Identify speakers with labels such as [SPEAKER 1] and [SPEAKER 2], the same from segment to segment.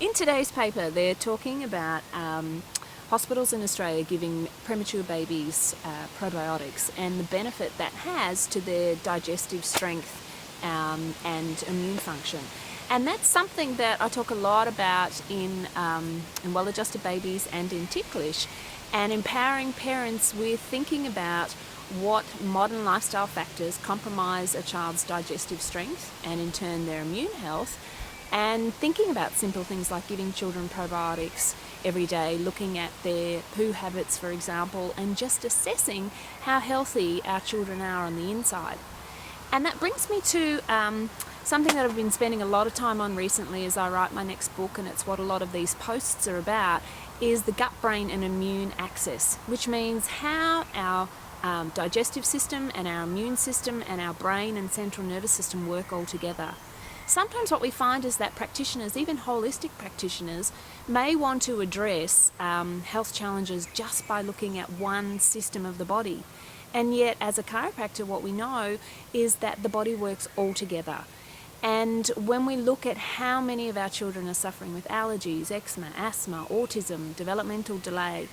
[SPEAKER 1] In today's paper, they're talking about hospitals in Australia giving premature babies probiotics and the benefit that has to their digestive strength and immune function. And that's something that I talk a lot about in Well-Adjusted Babies and in Ticklish, and empowering parents with thinking about what modern lifestyle factors compromise a child's digestive strength and in turn their immune health, and thinking about simple things like giving children probiotics every day, looking at their poo habits, for example, and just assessing how healthy our children are on the inside. And that brings me to something that I've been spending a lot of time on recently as I write my next book, and it's what a lot of these posts are about, is the gut, brain and immune axis, which means how our digestive system and our immune system and our brain and central nervous system work all together. Sometimes what we find is that practitioners, even holistic practitioners, may want to address health challenges just by looking at one system of the body. And yet, as a chiropractor, what we know is that the body works all together. And when we look at how many of our children are suffering with allergies, eczema, asthma, autism, developmental delay,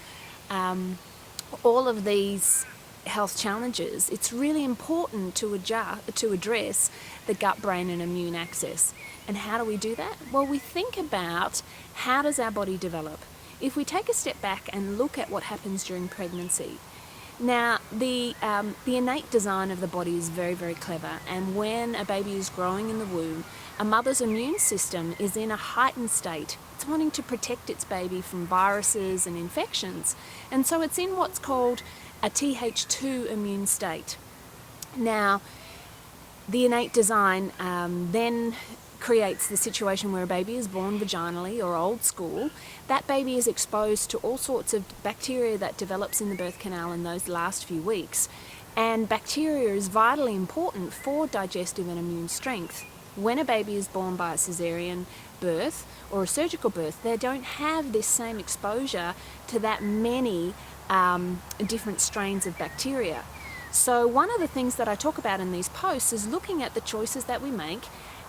[SPEAKER 1] all of these health challenges, it's really important to address the gut, brain and immune axis. And how do we do that? Well, we think about how does our body develop. If we take a step back and look at what happens during pregnancy, now the innate design of the body is very, very clever, and when a baby is growing in the womb, a mother's immune system is in a heightened state. It's wanting to protect its baby from viruses and infections, and so it's in what's called a Th2 immune state. Now, the innate design then creates the situation where a baby is born vaginally or old school. That baby is exposed to all sorts of bacteria that develops in the birth canal in those last few weeks. And bacteria is vitally important for digestive and immune strength. When a baby is born by a caesarean birth or a surgical birth, they don't have this same exposure to that many different strains of bacteria. So one of the things that I talk about in these posts is looking at the choices that we make,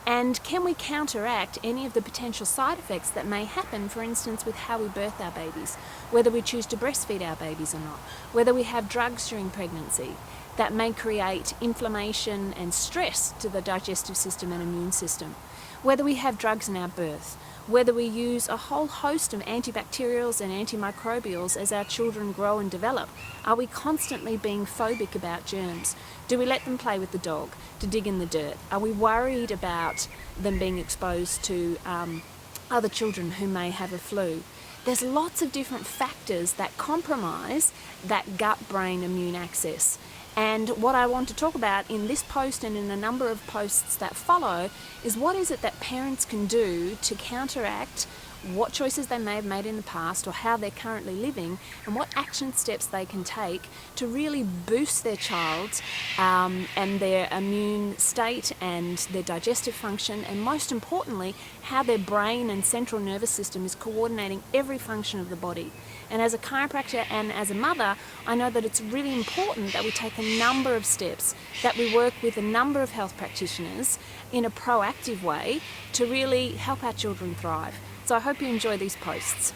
[SPEAKER 1] and can we counteract any of the potential side effects that may happen, for instance, with how we birth our babies, whether we choose to breastfeed our babies or not, whether we have drugs during pregnancy that may create inflammation and stress to the digestive system and immune system, whether we have drugs in our birth, whether we use a whole host of antibacterials and antimicrobials as our children grow and develop. Are we constantly being phobic about germs? Do we let them play with the dog, to dig in the dirt? Are we worried about them being exposed to other children who may have a flu? There's lots of different factors that compromise that gut-brain immune axis. And what I want to talk about in this post and in a number of posts that follow is what is it that parents can do to counteract what choices they may have made in the past or how they're currently living, and what action steps they can take to really boost their child and their immune state and their digestive function, and most importantly, how their brain and central nervous system is coordinating every function of the body. And as a chiropractor and as a mother, I know that it's really important that we take a number of steps, that we work with a number of health practitioners in a proactive way to really help our children thrive. So I hope you enjoy these posts.